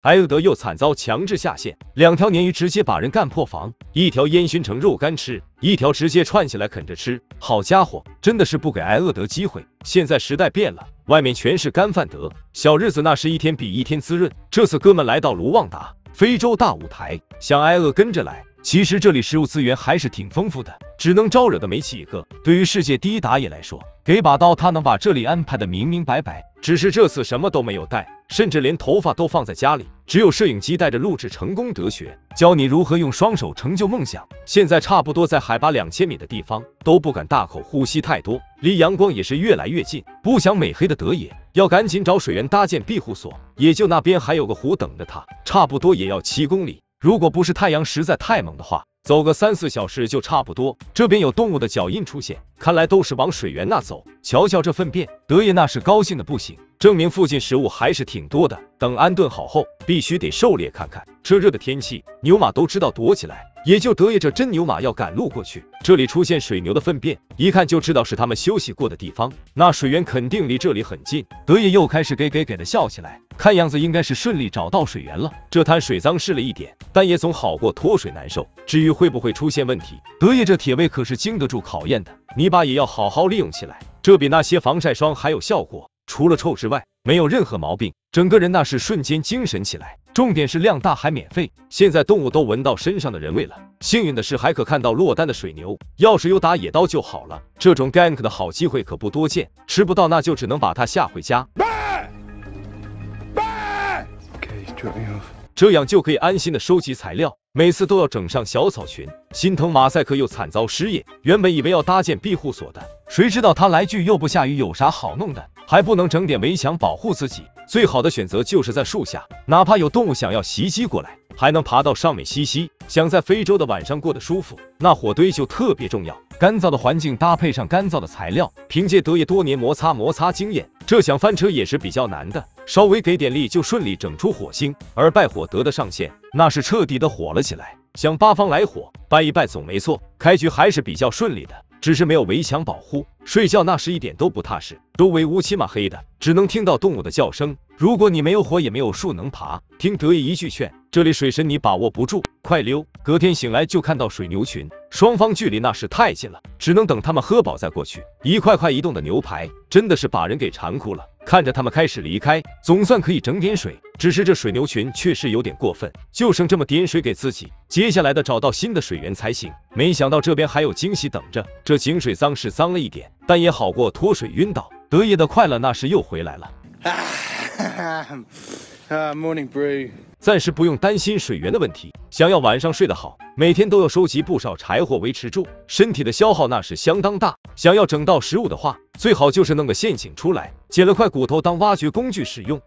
埃厄德又惨遭强制下线，2条鲶鱼直接把人干破防，1条烟熏成肉干吃，1条直接串起来啃着吃。好家伙，真的是不给埃厄德机会。现在时代变了，外面全是干饭德，小日子那是一天比一天滋润。这次哥们来到卢旺达，非洲大舞台，想埃厄跟着来。其实这里食物资源还是挺丰富的，只能招惹的没几个。对于世界第一打野来说，给把刀他能把这里安排的明明白白。只是这次什么都没有带，甚至连头发都放在家里，只有摄影机带着录制成功得学，教你如何用双手成就梦想。现在差不多在海拔2000米的地方，都不敢大口呼吸太多，离阳光也是越来越近。不想美黑的德野要赶紧找水源搭建庇护所，也就那边还有个湖等着他，差不多也要7公里。如果不是太阳实在太猛的话，走个3-4小时就差不多。这边有动物的脚印出现，看来都是往水源那走。瞧瞧这粪便，德爷那是高兴的不行，证明附近食物还是挺多的。等安顿好后，必须得狩猎看看。这热的天气，牛马都知道躲起来，也就德爷这真牛马要赶路过去。这里出现水牛的粪便，一看就知道是他们休息过的地方，那水源肯定离这里很近。德爷又开始给的笑起来，看样子应该是顺利找到水源了。这滩水脏湿了一点，但也总好过脱水难受。至于会不会出现问题，德爷这铁胃可是经得住考验的，泥巴也要好好利用起来，这比那些防晒霜还有效果。除了臭之外，没有任何毛病，整个人那是瞬间精神起来。重点是量大还免费，现在动物都闻到身上的人味了。幸运的是还可看到落单的水牛，要是有打野刀就好了。这种 gank 的好机会可不多见，吃不到那就只能把它下回家。这样就可以安心的收集材料，每次都要整上小草群。心疼马赛克又惨遭失业，原本以为要搭建庇护所的，谁知道他来句又不下雨，有啥好弄的？还不能整点围墙保护自己，最好的选择就是在树下，哪怕有动物想要袭击过来，还能爬到上面吸吸。想在非洲的晚上过得舒服，那火堆就特别重要。干燥的环境搭配上干燥的材料，凭借德爷多年摩擦经验，这想翻车也是比较难的。稍微给点力就顺利整出火星，而拜火德的上线，那是彻底的火了起来。想八方来火，拜一拜总没错。开局还是比较顺利的，只是没有围墙保护，睡觉那是一点都不踏实，周围乌漆嘛黑的，只能听到动物的叫声。如果你没有火也没有树能爬，听德爷一句劝，这里水深你把握不住，快溜。隔天醒来就看到水牛群，双方距离那是太近了，只能等他们喝饱再过去。一块块移动的牛排真的是把人给馋哭了，看着他们开始离开，总算可以整点水，只是这水牛群确实有点过分，就剩这么点水给自己，接下来的找到新的水源才行。没想到这边还有惊喜等着，这井水脏是脏了一点，但也好过脱水晕倒。德爷的快乐那是又回来了。Morning brew。暂时不用担心水源的问题，想要晚上睡得好，每天都要收集不少柴火维持住，身体的消耗那是相当大。想要整到食物的话，最好就是弄个陷阱出来，捡了块骨头当挖掘工具使用。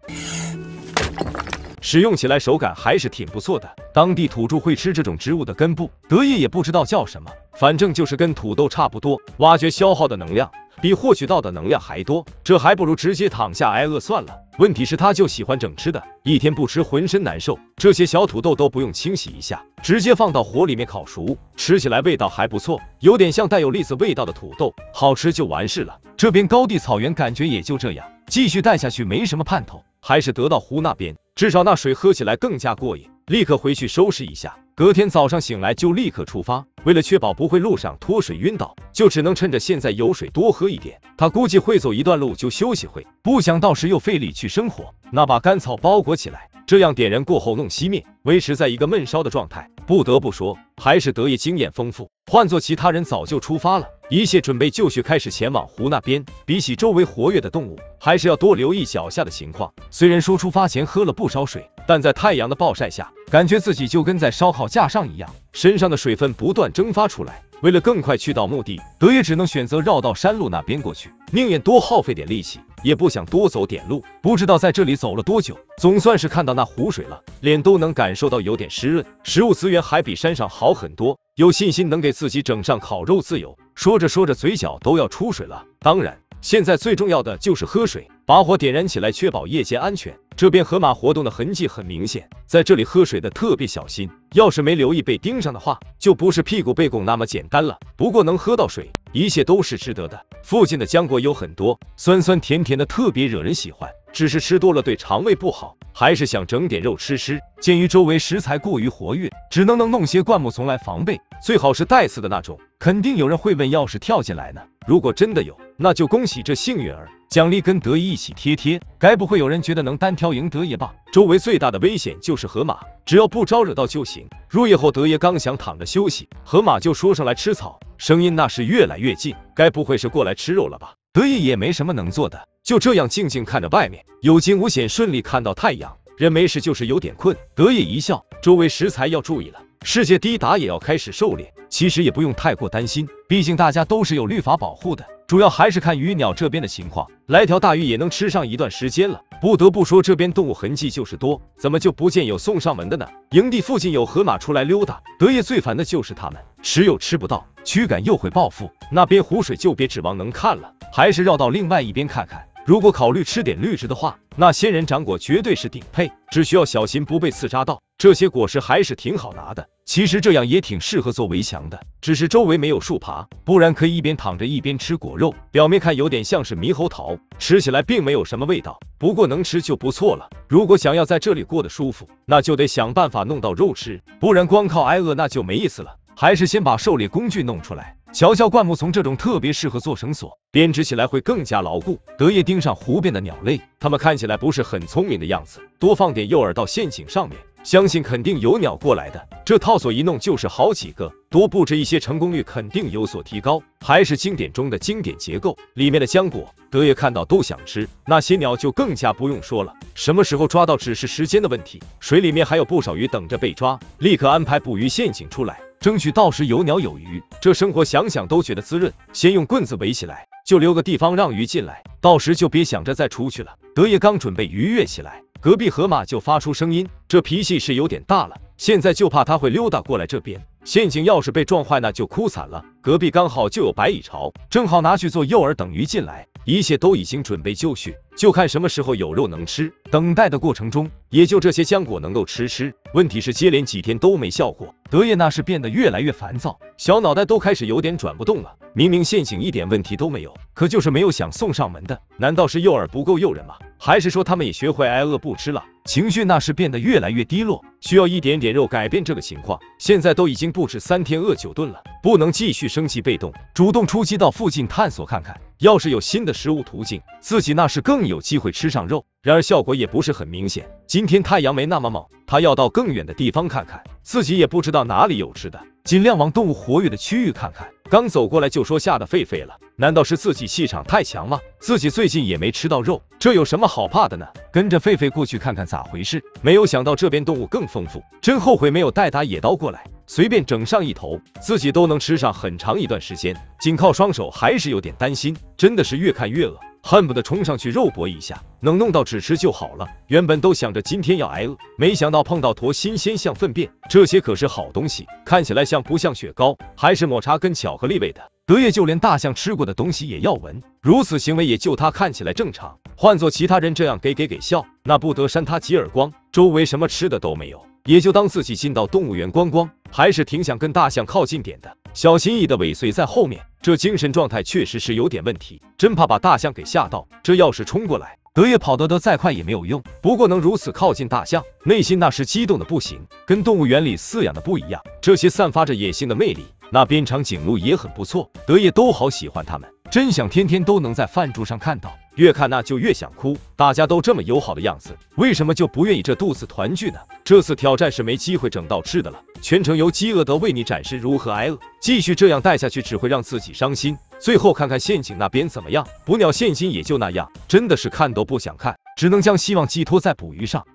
使用起来手感还是挺不错的。当地土著会吃这种植物的根部，德爷也不知道叫什么，反正就是跟土豆差不多。挖掘消耗的能量比获取到的能量还多，这还不如直接躺下挨饿算了。问题是他就喜欢整吃的，一天不吃浑身难受。这些小土豆都不用清洗一下，直接放到火里面烤熟，吃起来味道还不错，有点像带有栗子味道的土豆，好吃就完事了。这边高地草原感觉也就这样，继续带下去没什么盼头，还是得到湖那边，至少那水喝起来更加过瘾。立刻回去收拾一下，隔天早上醒来就立刻出发。为了确保不会路上脱水晕倒，就只能趁着现在有水多喝一点。他估计会走一段路就休息会，不想到时又费力去生火，那把干草包裹起来，这样点燃过后弄熄灭，维持在一个闷烧的状态。不得不说，还是德爷经验丰富，换做其他人早就出发了，一切准备就绪，开始前往湖那边。比起周围活跃的动物，还是要多留意脚下的情况。虽然说出发前喝了不少水，但在太阳的暴晒下，感觉自己就跟在烧烤架上一样，身上的水分不断蒸发出来。为了更快去到目的，德爷只能选择绕到山路那边过去，宁愿多耗费点力气，也不想多走点路。不知道在这里走了多久，总算是看到那湖水了，脸都能感受到有点湿润，食物资源还比山上好很多，有信心能给自己整上烤肉自由。说着说着嘴角都要出水了。当然现在最重要的就是喝水，把火点燃起来，确保夜间安全。这边河马活动的痕迹很明显，在这里喝水的特别小心，要是没留意被盯上的话，就不是屁股被拱那么简单了。不过能喝到水，一切都是值得的。附近的浆果有很多，酸酸甜甜的，特别惹人喜欢。只是吃多了对肠胃不好，还是想整点肉吃吃。鉴于周围食材过于活跃，只能弄些灌木丛来防备，最好是带刺的那种。肯定有人会问，要是跳进来呢？如果真的有，那就恭喜这幸运儿，奖励跟德爷一起贴。该不会有人觉得能单挑赢德爷吧？周围最大的危险就是河马，只要不招惹到就行。入夜后，德爷刚想躺着休息，河马就说上来吃草，声音那是越来越近，该不会是过来吃肉了吧？德爷也没什么能做的，就这样静静看着外面，有惊无险，顺利看到太阳。人没事就是有点困，德爷一笑，周围食材要注意了，世界第一打也要开始狩猎。其实也不用太过担心，毕竟大家都是有律法保护的，主要还是看鱼鸟这边的情况。来条大鱼也能吃上一段时间了。不得不说，这边动物痕迹就是多，怎么就不见有送上门的呢？营地附近有河马出来溜达，德爷最烦的就是他们，吃又吃不到，驱赶又会报复。那边湖水就别指望能看了，还是绕到另外一边看看。如果考虑吃点绿植的话，那仙人掌果绝对是顶配，只需要小心不被刺扎到。这些果实还是挺好拿的，其实这样也挺适合做围墙的，只是周围没有树爬，不然可以一边躺着一边吃果肉。表面看有点像是猕猴桃，吃起来并没有什么味道，不过能吃就不错了。如果想要在这里过得舒服，那就得想办法弄到肉吃，不然光靠挨饿那就没意思了。还是先把狩猎工具弄出来。瞧瞧灌木丛这种特别适合做绳索，编织起来会更加牢固。德爷盯上湖边的鸟类，它们看起来不是很聪明的样子，多放点诱饵到陷阱上面，相信肯定有鸟过来的。这套索一弄就是好几个，多布置一些成功率肯定有所提高。还是经典中的经典结构，里面的浆果德爷看到都想吃，那些鸟就更加不用说了，什么时候抓到只是时间的问题。水里面还有不少鱼等着被抓，立刻安排捕鱼陷阱出来，争取到时有鸟有鱼，这生活想想都觉得滋润。先用棍子围起来，就留个地方让鱼进来，到时就别想着再出去了。德爷刚准备愉悦起来，隔壁河马就发出声音，这脾气是有点大了，现在就怕他会溜达过来这边，陷阱要是被撞坏那就哭惨了。隔壁刚好就有白蚁巢，正好拿去做诱饵等鱼进来，一切都已经准备就绪，就看什么时候有肉能吃。等待的过程中，也就这些浆果能够吃。问题是接连几天都没效果，德爷那是变得越来越烦躁，小脑袋都开始有点转不动了。明明陷阱一点问题都没有，可就是没有想送上门的。难道是诱饵不够诱人吗？还是说他们也学会挨饿不吃了？情绪那是变得越来越低落，需要一点点肉改变这个情况。现在都已经不止3天饿9顿了，不能继续生气被动，主动出击到附近探索看看，要是有新的食物途径，自己那是更有机会吃上肉。然而效果也不是很明显，今天太阳没那么猛，他要到更远的地方看看，自己也不知道哪里有吃的，尽量往动物活跃的区域看看。刚走过来就说吓得狒狒了，难道是自己气场太强吗？自己最近也没吃到肉，这有什么好怕的呢？跟着狒狒过去看看咋回事。没有想到这边动物更丰富，真后悔没有带打野刀过来，随便整上一头，自己都能吃上很长一段时间。仅靠双手还是有点担心，真的是越看越饿，恨不得冲上去肉搏一下，能弄到只吃就好了。原本都想着今天要挨饿，没想到碰到坨新鲜像粪便，这些可是好东西，看起来像不像雪糕，还是抹茶跟巧克力味的。德爷就连大象吃过的东西也要闻，如此行为也就他看起来正常，换做其他人这样给笑，那不得扇他几耳光。周围什么吃的都没有，也就当自己进到动物园观光，还是挺想跟大象靠近点的，小心翼翼的尾随在后面。这精神状态确实是有点问题，真怕把大象给吓到，这要是冲过来，德爷跑得再快也没有用。不过能如此靠近大象，内心那是激动的不行，跟动物园里饲养的不一样，这些散发着野性的魅力。那边长颈鹿也很不错，德爷都好喜欢它们，真想天天都能在饭桌上看到，越看那就越想哭。大家都这么友好的样子，为什么就不愿意这肚子团聚呢？这次挑战是没机会整到吃的了，全程由饥饿德为你展示如何挨饿，继续这样带下去只会让自己伤心。最后看看陷阱那边怎么样，捕鸟陷阱也就那样，真的是看都不想看，只能将希望寄托在捕鱼上。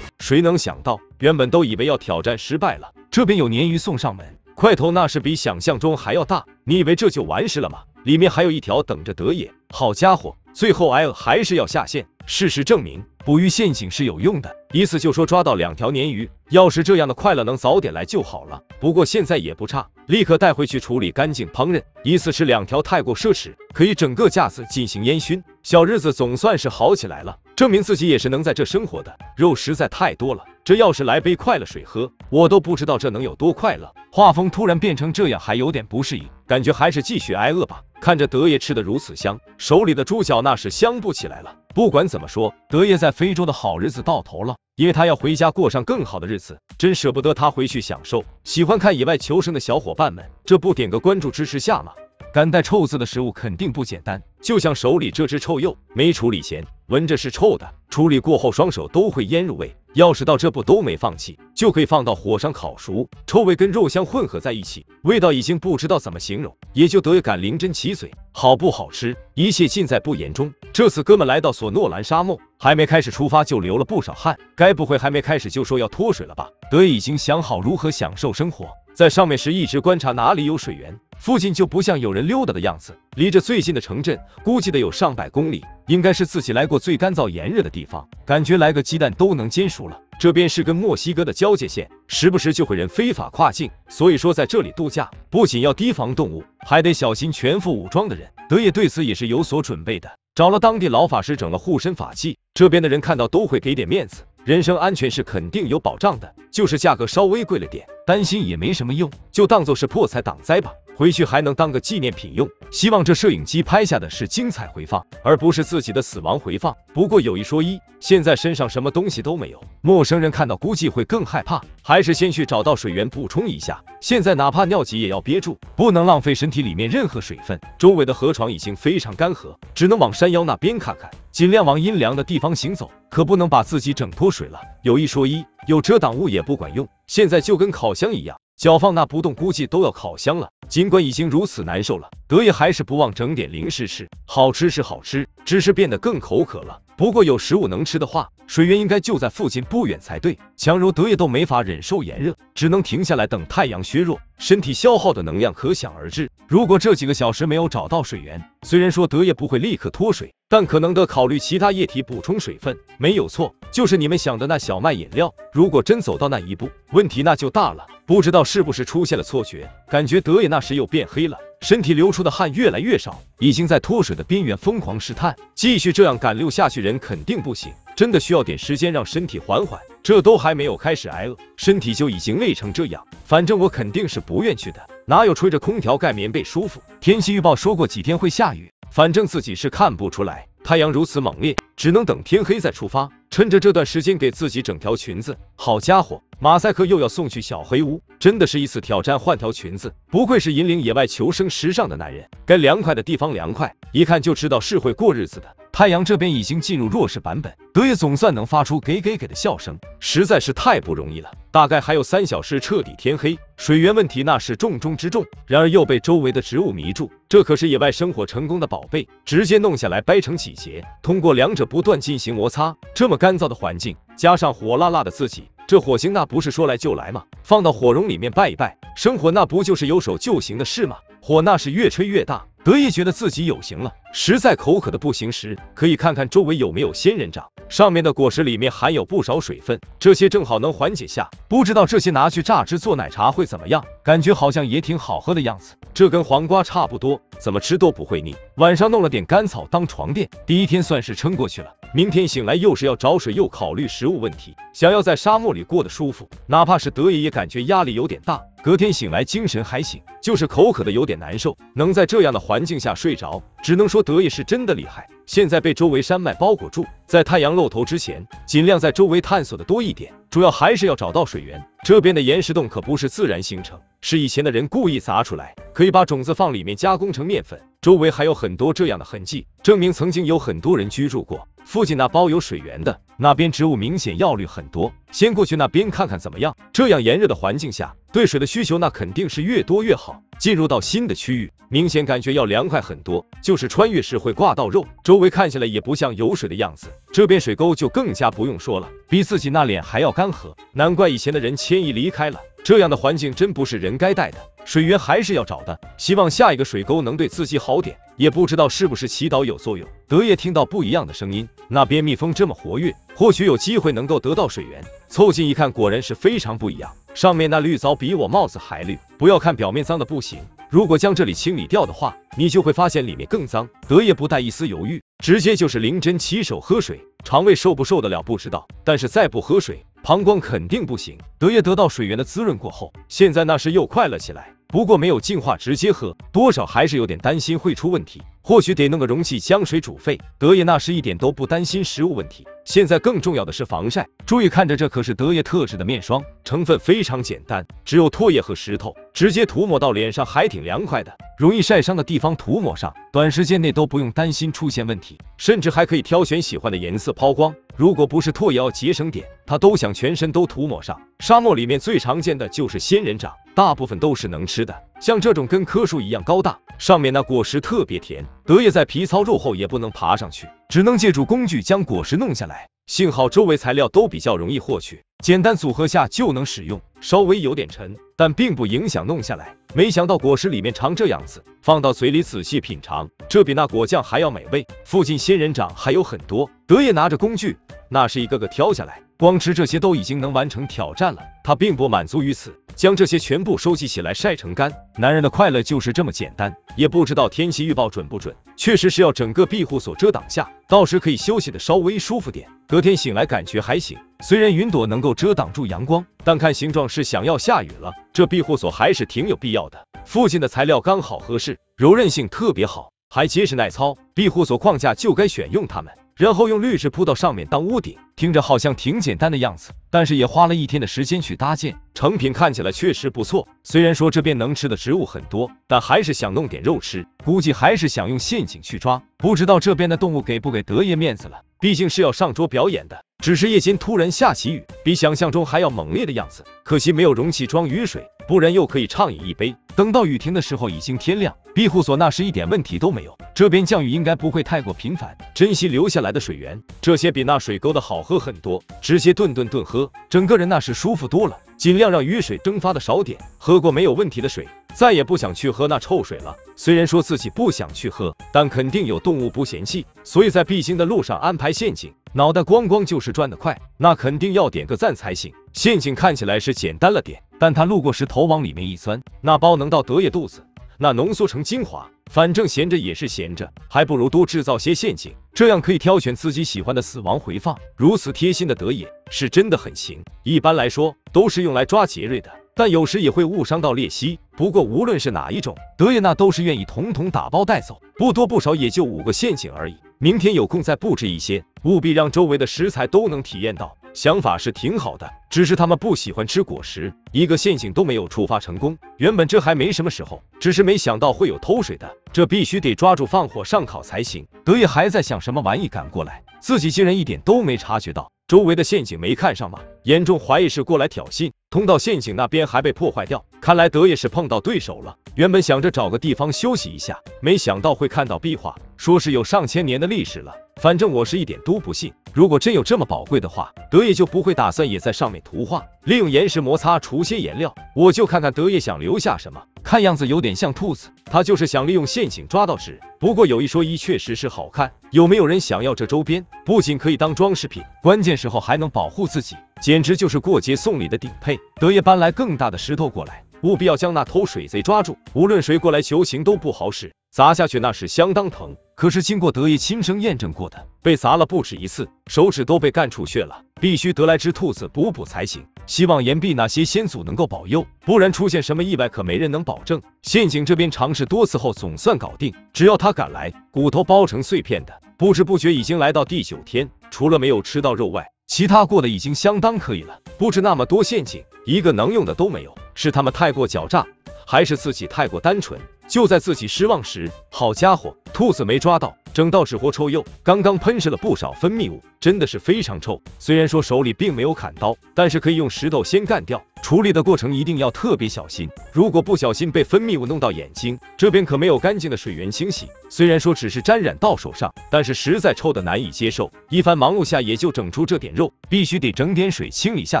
谁能想到，原本都以为要挑战失败了，这边有鲶鱼送上门，块头那是比想象中还要大，你以为这就完事了吗？里面还有一条等着德爷，好家伙，最后挨饿还是要下线。事实证明，捕鱼陷阱是有用的，一次就说抓到2条鲶鱼，要是这样的快乐能早点来就好了。不过现在也不差，立刻带回去处理干净烹饪，一次吃2条太过奢侈，可以整个架子进行烟熏。小日子总算是好起来了，证明自己也是能在这生活的。肉实在太多了，这要是来杯快乐水喝，我都不知道这能有多快乐。画风突然变成这样，还有点不适应，感觉还是继续挨饿吧。看着德爷吃得如此香，手里的猪脚那是香不起来了。不管怎么说，德爷在非洲的好日子到头了，因为他要回家过上更好的日子，真舍不得他回去享受。喜欢看野外求生的小伙伴们，这不点个关注支持下吗？敢带臭字的食物肯定不简单，就像手里这只臭鼬，没处理前闻着是臭的，处理过后双手都会腌入味。要是到这步都没放弃，就可以放到火上烤熟，臭味跟肉香混合在一起，味道已经不知道怎么形容，也就德爷敢临阵起嘴，好不好吃，一切尽在不言中。这次哥们来到索诺兰沙漠，还没开始出发就流了不少汗，该不会还没开始就说要脱水了吧？德爷已经想好如何享受生活，在上面时一直观察哪里有水源，附近就不像有人溜达的样子，离着最近的城镇估计得有上百公里，应该是自己来过最干燥炎热的地方，感觉来个鸡蛋都能煎熟了。这边是跟墨西哥的交界线，时不时就会人非法跨境，所以说在这里度假不仅要提防动物，还得小心全副武装的人。德爷对此也是有所准备的，找了当地老法师整了护身法器，这边的人看到都会给点面子，人身安全是肯定有保障的，就是价格稍微贵了点，担心也没什么用，就当做是破财挡灾吧，回去还能当个纪念品用。希望这摄影机拍下的是精彩回放，而不是自己的死亡回放。不过有一说一，现在身上什么东西都没有，陌生人看到估计会更害怕，还是先去找到水源补充一下。现在哪怕尿急也要憋住，不能浪费身体里面任何水分。周围的河床已经非常干涸，只能往山腰那边看看，尽量往阴凉的地方行走，可不能把自己整脱水了。有一说一，有遮挡物也不管用，现在就跟烤箱一样，脚放那不动估计都要烤箱了。尽管已经如此难受了，德爷还是不忘整点零食吃，好吃是好吃，只是变得更口渴了。不过有食物能吃的话，水源应该就在附近不远才对。强如德爷都没法忍受炎热，只能停下来等太阳削弱，身体消耗的能量可想而知。如果这几个小时没有找到水源，虽然说德爷不会立刻脱水，但可能得考虑其他液体补充水分。没有错，就是你们想的那小麦饮料。如果真走到那一步，问题那就大了。不知道是不是出现了错觉，感觉德爷那时又变黑了，身体流出的汗越来越少，已经在脱水的边缘疯狂试探。继续这样赶溜下去人肯定不行，真的需要点时间让身体缓缓。这都还没有开始挨饿，身体就已经累成这样，反正我肯定是不愿去的，哪有吹着空调盖棉被舒服。天气预报说过几天会下雨，反正自己是看不出来，太阳如此猛烈，只能等天黑再出发，趁着这段时间给自己整条裙子。好家伙，马赛克又要送去小黑屋，真的是一次挑战换条裙子，不愧是引领野外求生时尚的男人，该凉快的地方凉快，一看就知道是会过日子的。太阳这边已经进入弱势版本，德爷总算能发出给的笑声，实在是太不容易了。大概还有3小时彻底天黑，水源问题那是重中之重，然而又被周围的植物迷住，这可是野外生活成功的宝贝，直接弄下来掰成几节，通过两者不断进行摩擦。这么干燥的环境，加上火辣辣的自己，这火星那不是说来就来吗？放到火绒里面拜一拜，生活那不就是有手就行的事吗？火那是越吹越大，德爷觉得自己有型了，实在口渴的不行时，可以看看周围有没有仙人掌，上面的果实里面含有不少水分，这些正好能缓解下。不知道这些拿去榨汁做奶茶会怎么样，感觉好像也挺好喝的样子。这跟黄瓜差不多，怎么吃都不会腻。晚上弄了点干草当床垫，第一天算是撑过去了。明天醒来又是要找水又考虑食物问题，想要在沙漠里过得舒服，哪怕是德爷也感觉压力有点大。隔天醒来精神还行，就是口渴的有点难受，能在这样的环境下睡着，只能说德爷是真的厉害。现在被周围山脉包裹住，在太阳露头之前，尽量在周围探索的多一点，主要还是要找到水源。这边的岩石洞可不是自然形成，是以前的人故意砸出来，可以把种子放里面加工成面粉，周围还有很多这样的痕迹，证明曾经有很多人居住过。附近那包有水源的，那边植物明显药绿很多，先过去那边看看怎么样。这样炎热的环境下，对水的需求那肯定是越多越好。进入到新的区域，明显感觉要凉快很多，就是穿越时会挂到肉，周围看起来也不像有水的样子。这边水沟就更加不用说了，比自己那脸还要干涸，难怪以前的人迁移离开了。这样的环境真不是人该待的，水源还是要找的，希望下一个水沟能对自己好点，也不知道是不是祈祷有作用。德爷听到不一样的声音，那边蜜蜂这么活跃，或许有机会能够得到水源。凑近一看，果然是非常不一样，上面那绿藻比我帽子还绿，不要看表面脏的不行，如果将这里清理掉的话，你就会发现里面更脏。德爷不带一丝犹豫，直接就是临阵起手喝水，肠胃受不受得了不知道，但是再不喝水，膀胱肯定不行。德爷得到水源的滋润过后，现在那是又快乐起来，不过没有净化直接喝，多少还是有点担心会出问题。或许得弄个容器将水煮沸。德爷那是一点都不担心食物问题，现在更重要的是防晒。注意看着，这可是德爷特制的面霜，成分非常简单，只有唾液和石头，直接涂抹到脸上还挺凉快的。容易晒伤的地方涂抹上，短时间内都不用担心出现问题，甚至还可以挑选喜欢的颜色抛光。如果不是唾液要节省点，他都想全身都涂抹上。沙漠里面最常见的就是仙人掌，大部分都是能吃的，像这种跟棵树一样高大，上面那果实特别甜。德爷在皮糙肉厚也不能爬上去，只能借助工具将果实弄下来。幸好周围材料都比较容易获取，简单组合下就能使用。稍微有点沉，但并不影响弄下来。没想到果实里面长这样子，放到嘴里仔细品尝，这比那果酱还要美味。附近仙人掌还有很多，德爷拿着工具，那是一个个挑下来，光吃这些都已经能完成挑战了。他并不满足于此，将这些全部收集起来晒成干。男人的快乐就是这么简单。也不知道天气预报准不准，确实是要整个庇护所遮挡下，到时可以休息的稍微舒服点。隔天醒来感觉还行，虽然云朵能够遮挡住阳光，但看形状是想要下雨了。这庇护所还是挺有必要的。附近的材料刚好合适，柔韧性特别好，还结实耐操。庇护所框架就该选用它们，然后用绿植铺到上面当屋顶。听着好像挺简单的样子，但是也花了一天的时间去搭建，成品看起来确实不错。虽然说这边能吃的植物很多，但还是想弄点肉吃，估计还是想用陷阱去抓。不知道这边的动物给不给德爷面子了，毕竟是要上桌表演的。只是夜间突然下起雨，比想象中还要猛烈的样子，可惜没有容器装雨水，不然又可以畅饮一杯。等到雨停的时候已经天亮，庇护所那是一点问题都没有，这边降雨应该不会太过频繁，珍惜留下来的水源，这些比那水沟的好喝很多，直接顿喝，整个人那是舒服多了。尽量让雨水蒸发的少点，喝过没有问题的水，再也不想去喝那臭水了。虽然说自己不想去喝，但肯定有动物不嫌弃，所以在必经的路上安排陷阱，脑袋光光就是转得快，那肯定要点个赞才行。陷阱看起来是简单了点，但他路过时头往里面一钻，那包能到德爷肚子，那浓缩成精华，反正闲着也是闲着，还不如多制造些陷阱，这样可以挑选自己喜欢的死亡回放。如此贴心的德爷是真的很行。一般来说都是用来抓杰瑞的，但有时也会误伤到鬣蜥。不过无论是哪一种，德爷那都是愿意统统打包带走，不多不少也就5个陷阱而已。明天有空再布置一些，务必让周围的食材都能体验到。想法是挺好的，只是他们不喜欢吃果实，一个陷阱都没有触发成功。原本这还没什么时候，只是没想到会有偷水的，这必须得抓住放火上烤才行。德爷还在想什么玩意赶过来，自己竟然一点都没察觉到。周围的陷阱没看上吗？严重怀疑是过来挑衅，通道陷阱那边还被破坏掉，看来德爷是碰到对手了。原本想着找个地方休息一下，没想到会看到壁画，说是有上千年的历史了。反正我是一点都不信，如果真有这么宝贵的话，德爷就不会打算也在上面涂画，利用岩石摩擦除些颜料。我就看看德爷想留下什么，看样子有点像兔子，他就是想利用陷阱抓到纸。不过有一说一，确实是好看。有没有人想要这周边？不仅可以当装饰品，关键时候还能保护自己，简直就是过节送礼的顶配。德爷搬来更大的石头过来，务必要将那偷水贼抓住，无论谁过来求情都不好使，砸下去那是相当疼。可是经过德爷亲身验证过的，被砸了不止一次，手指都被干出血了，必须得来只兔子补补才行。希望岩壁那些先祖能够保佑，不然出现什么意外可没人能保证。陷阱这边尝试多次后总算搞定，只要他敢来，骨头包成碎片的。不知不觉已经来到第9天，除了没有吃到肉外，其他过得已经相当可以了。布置那么多陷阱，一个能用的都没有，是他们太过狡诈，还是自己太过单纯？就在自己失望时，好家伙，兔子没抓到，整道纸活臭鼬，刚刚喷射了不少分泌物，真的是非常臭。虽然说手里并没有砍刀，但是可以用石头先干掉。处理的过程一定要特别小心，如果不小心被分泌物弄到眼睛，这边可没有干净的水源清洗。虽然说只是沾染到手上，但是实在臭的难以接受。一番忙碌下也就整出这点肉，必须得整点水清理下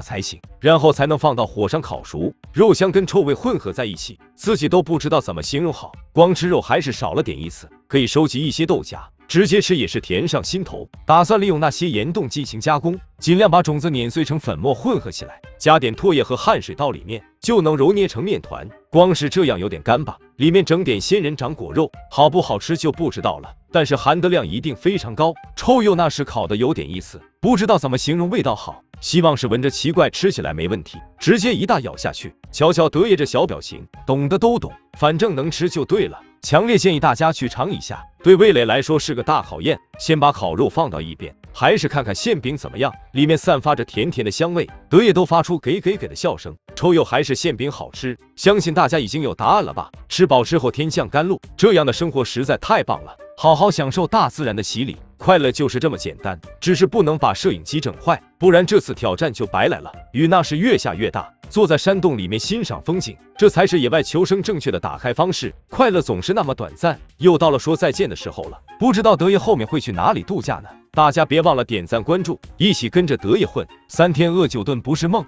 才行，然后才能放到火上烤熟。肉香跟臭味混合在一起，自己都不知道怎么形容好，光吃肉还是少了点意思。可以收集一些豆荚，直接吃也是甜上心头。打算利用那些岩洞进行加工，尽量把种子碾碎成粉末混合起来，加点唾液和汗水到里面，就能揉捏成面团。光是这样有点干巴，里面整点仙人掌果肉，好不好吃就不知道了，但是含得量一定非常高。臭鼬那是烤的有点意思，不知道怎么形容味道好，希望是闻着奇怪，吃起来没问题。直接一大咬下去，瞧瞧德爷这小表情，懂的都懂，反正能吃就对了。强烈建议大家去尝一下，对味蕾来说是个大考验。先把烤肉放到一边，还是看看馅饼怎么样，里面散发着甜甜的香味，德爷都发出给的笑声。臭鼬还是馅饼好吃，相信大家已经有答案了吧？吃饱之后天降甘露，这样的生活实在太棒了。好好享受大自然的洗礼，快乐就是这么简单，只是不能把摄影机整坏，不然这次挑战就白来了。雨那是越下越大，坐在山洞里面欣赏风景，这才是野外求生正确的打开方式。快乐总是那么短暂，又到了说再见的时候了，不知道德爷后面会去哪里度假呢？大家别忘了点赞关注，一起跟着德爷混，3天饿9顿不是梦。